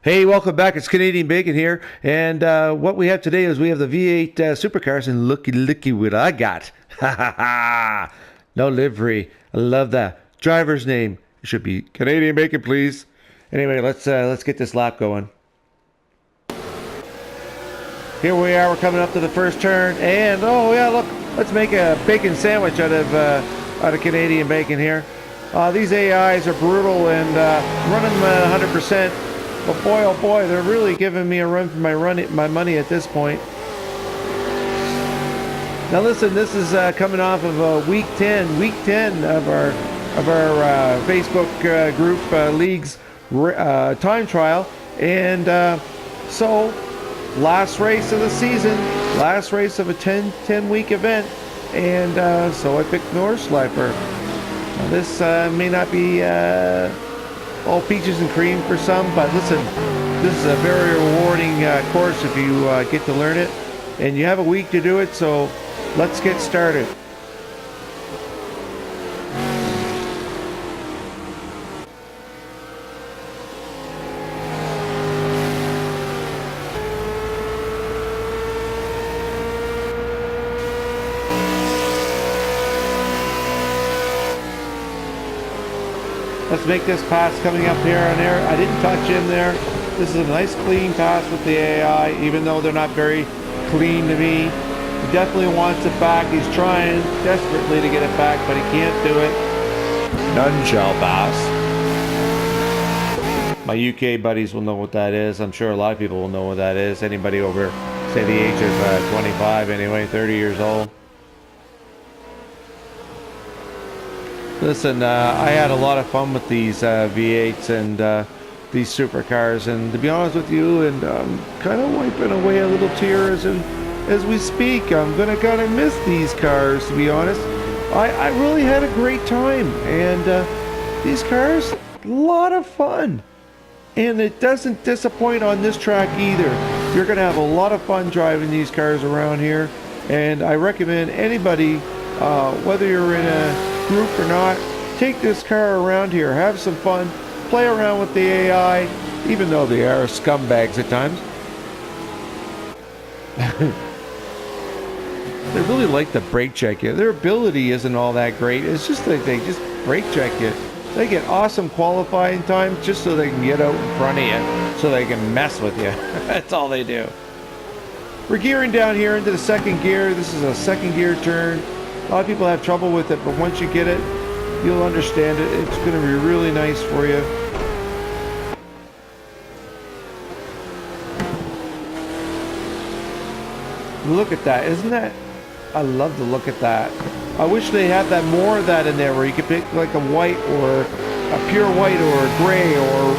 Hey, welcome back. It's Canadian Bacon here. And what we have today is we have the V8 Supercars, and looky what I got. Ha ha ha. No livery. I love that. Driver's name. It should be Canadian Bacon, please. Anyway, let's get this lap going. Here we are. We're coming up to the first turn, and oh yeah, look, let's make a bacon sandwich out of Canadian Bacon here. These AIs are brutal and running them at 100%. But boy, oh boy, they're really giving me a run for my money at this point. Now listen, this is coming off of week 10 of our Facebook group league's time trial, and so last race of the season, last race of a 10-week event, and so I picked Nordschleife. Now this may not be all peaches and cream for some, but listen, this is a very rewarding course if you get to learn it, and you have a week to do it, so let's get started. Let's make this pass coming up here and there. I didn't touch in there. This is a nice clean pass with the AI, even though they're not very clean to me. He definitely wants it back. He's trying desperately to get it back, but he can't do it. None shall pass. My UK buddies will know what that is. I'm sure a lot of people will know what that is. Anybody over, say, the age of 25 anyway, 30 years old. Listen, I had a lot of fun with these V8s and these supercars, and to be honest with you, and kind of wiping away a little tear as we speak. I'm gonna kind of miss these cars, to be honest. I really had a great time, and these cars, a lot of fun, and it doesn't disappoint on this track either. You're gonna have a lot of fun driving these cars around here, and I recommend anybody, whether you're in a group or not, take this car around here, have some fun, play around with the AI, even though they are scumbags at times. They really like to brake check you. Their ability isn't all that great. It's just that they just brake check you. They get awesome qualifying times just so they can get out in front of you, so they can mess with you. That's all they do. We're gearing down here into the second gear. This is a second gear turn. A lot of people have trouble with it, but once you get it, you'll understand it. It's going to be really nice for you. Look at that. Isn't that? I love to look at that. I wish they had that more of that in there, where you could pick like a white or a pure white or a gray or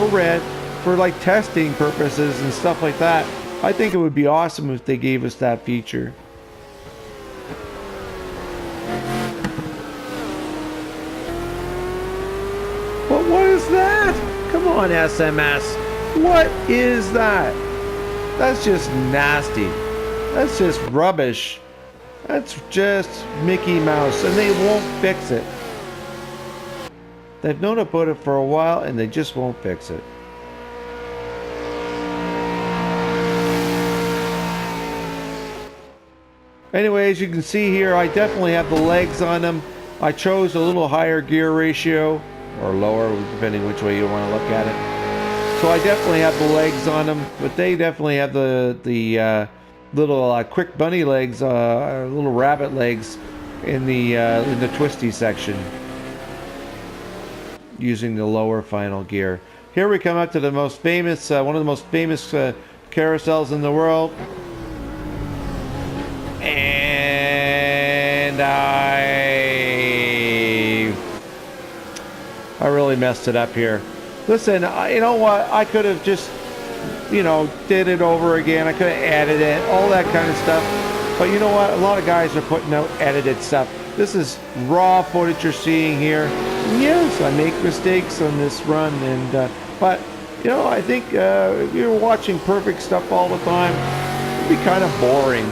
a red for like testing purposes and stuff like that. I think it would be awesome if they gave us that feature. But what is that? Come on, SMS. What is that? That's just nasty. That's just rubbish. That's just Mickey Mouse, and they won't fix it. They've known about it for a while, and they just won't fix it. Anyway, as you can see here, I definitely have the legs on them. I chose a little higher gear ratio, or lower, depending which way you want to look at it. So I definitely have the legs on them, but they definitely have the little quick bunny legs, little rabbit legs in the twisty section, using the lower final gear. Here we come up to the most famous, one of the most famous carousels in the world, and I really messed it up here. Listen, you know what? I could have just, did it over again. I could have added it, all that kind of stuff. But you know what? A lot of guys are putting out edited stuff. This is raw footage you're seeing here. And yes, I make mistakes on this run, and but I think if you're watching perfect stuff all the time, it'd be kind of boring.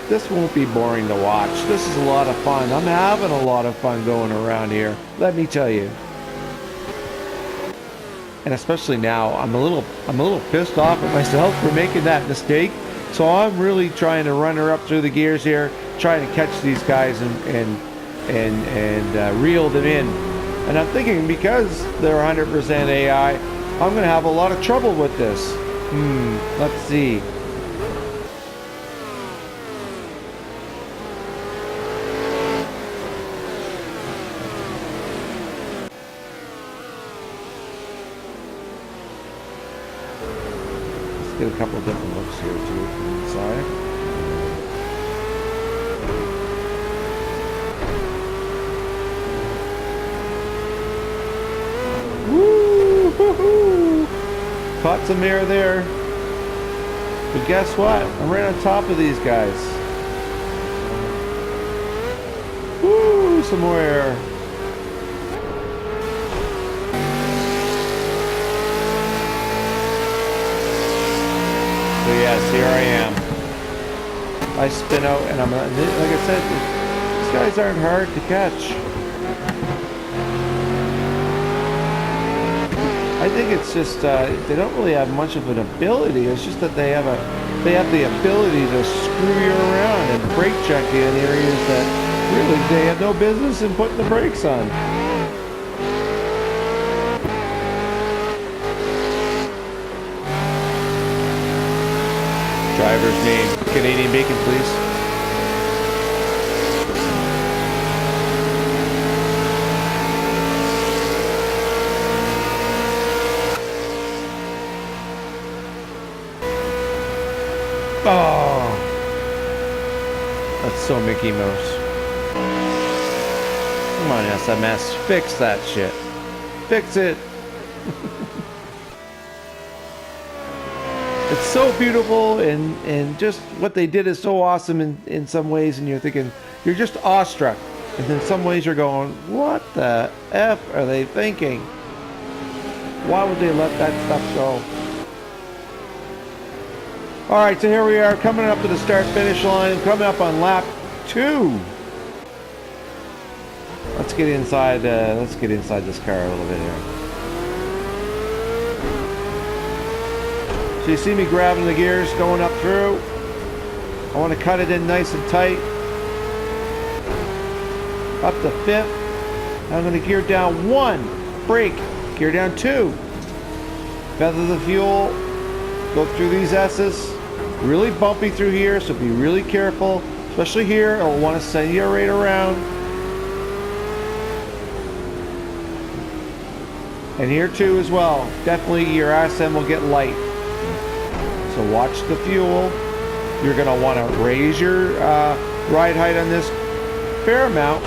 This won't be boring to watch. This is a lot of fun. I'm having a lot of fun going around here, let me tell you. and especially now, I'm a little pissed off at myself for making that mistake. So I'm really trying to run her up through the gears here, trying to catch these guys and reel them in. And I'm thinking because they're 100% AI, I'm going to have a lot of trouble with this. Let's see. Let's get a couple of different looks here too from inside. Caught some air there, but guess what? I'm right on top of these guys. Woo! Some more air. So yes, here I am. I spin out, and I'm like I said, these guys aren't hard to catch. I think it's just they don't really have much of an ability. It's just that they have the ability to screw you around and brake check you in areas that really they have no business in putting the brakes on. Driver's name, Canadian bacon, please. Oh, that's so Mickey Mouse. Come on, SMS, fix that shit. Fix it. It's so beautiful, and just what they did is so awesome in some ways, and you're thinking, you're just awestruck. And in some ways you're going, what the F are they thinking? Why would they let that stuff go? All right, so here we are coming up to the start-finish line, coming up on lap 2. Let's get inside this car a little bit here. So you see me grabbing the gears, going up through. I want to cut it in nice and tight. Up to 5th. I'm going to gear down 1, brake, gear down 2. Feather the fuel, go through these S's. Really bumpy through here, so be really careful, especially here. I'll want to send you right around. And here too as well. Definitely your RSM will get light. So watch the fuel. You're going to want to raise your ride height on this fair amount.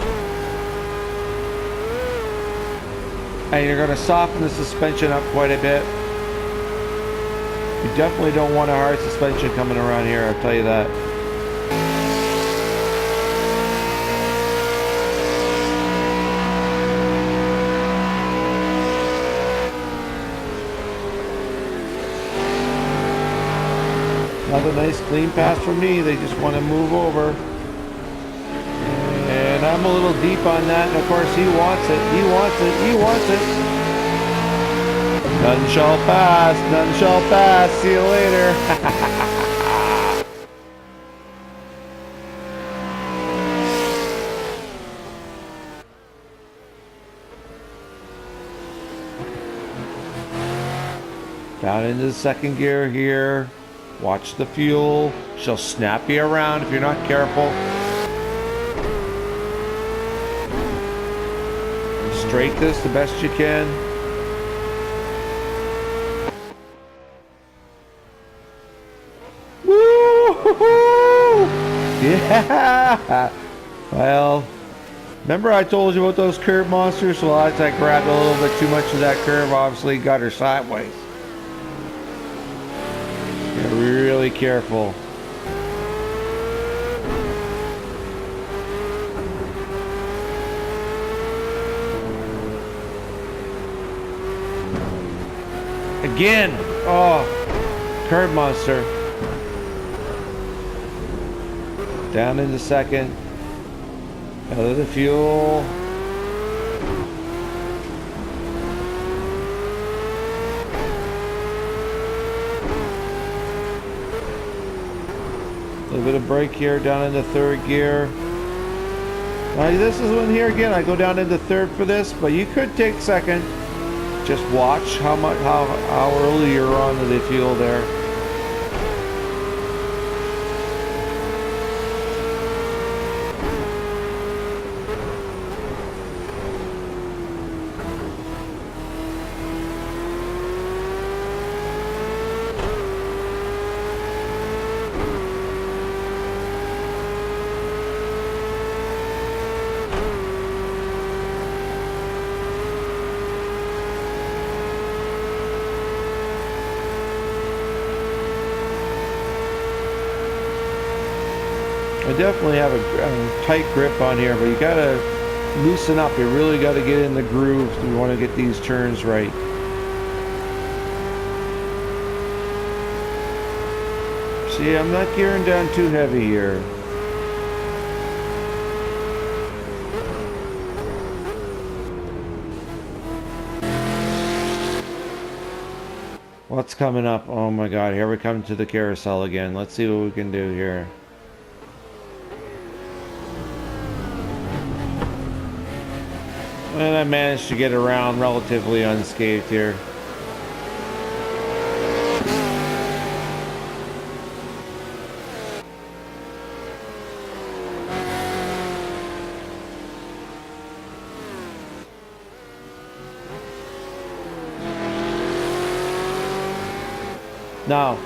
And you're going to soften the suspension up quite a bit. You definitely don't want a hard suspension coming around here, I'll tell you that. Another nice clean pass from me. They just want to move over. And I'm a little deep on that, and of course he wants it. He wants it. He wants it. None shall pass, none shall pass. See you later. Down into the second gear here. Watch the fuel. She'll snap you around if you're not careful. Straight this the best you can. Yeah! Well, remember I told you about those curb monsters? Well, I grabbed a little bit too much of that curve, obviously got her sideways. Get really careful. Again! Oh, curb monster. Down into second. Out of the fuel. A little bit of brake here, down into third gear. Now this is when here again I go down into third for this, but you could take second. Just watch how early you're on to the fuel there. I definitely have a tight grip on here, but you gotta loosen up. You really gotta get in the groove if you want to get these turns right. See, I'm not gearing down too heavy here. What's coming up? Oh my god, here we come to the carousel again. Let's see what we can do here. And I managed to get around relatively unscathed here. Now,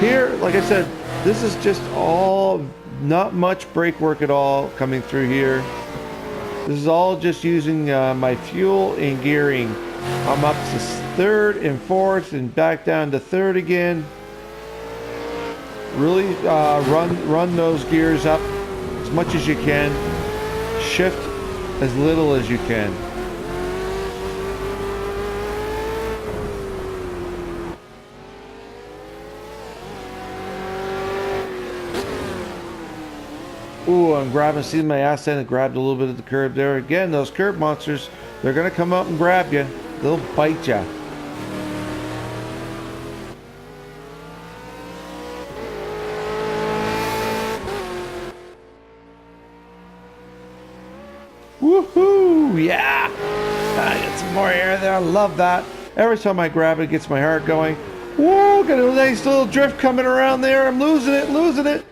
here, like I said, this is just all, not much brake work at all coming through here. This is all just using my fuel and gearing. I'm up to third and fourth and back down to third again. Really run those gears up as much as you can. Shift as little as you can. Ooh, I'm grabbing, see my ass end and grabbed a little bit of the curb there. Again, those curb monsters, they're going to come up and grab you. They'll bite you. Woohoo! Yeah! I get some more air there. I love that. Every time I grab it, it gets my heart going. Whoa, got a nice little drift coming around there. I'm losing it, losing it.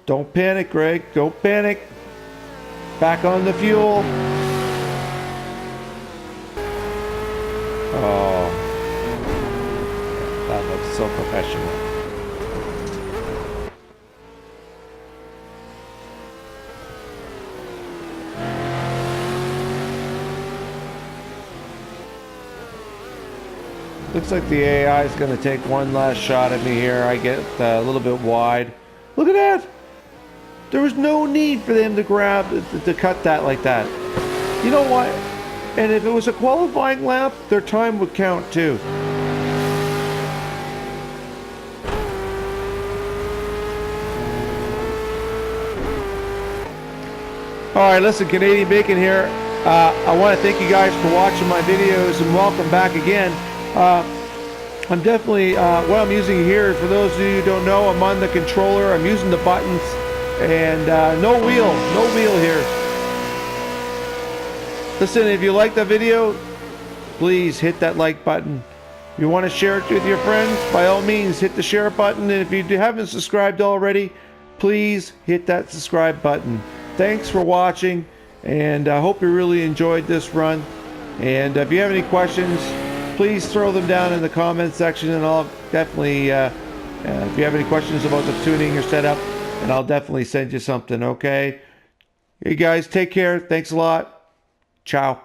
Don't panic, Greg. Don't panic. Back on the fuel. Oh. That looks so professional. Looks like the AI is going to take one last shot at me here. I get a little bit wide. Look at that. There was no need for them to to cut that like that. You know what? And if it was a qualifying lap, their time would count too. Alright, listen, Canadian Bacon here. I want to thank you guys for watching my videos and welcome back again. I'm definitely, what I'm using here, for those of you who don't know, I'm on the controller. I'm using the buttons. And no wheel here. Listen, if you like the video, please hit that like button. If you want to share it with your friends, by all means, hit the share button. And if you haven't subscribed already, please hit that subscribe button. Thanks for watching, and I hope you really enjoyed this run. And if you have any questions, please throw them down in the comment section, and I'll definitely, if you have any questions about the tuning or setup, and I'll definitely send you something, okay? Hey guys, take care. Thanks a lot. Ciao.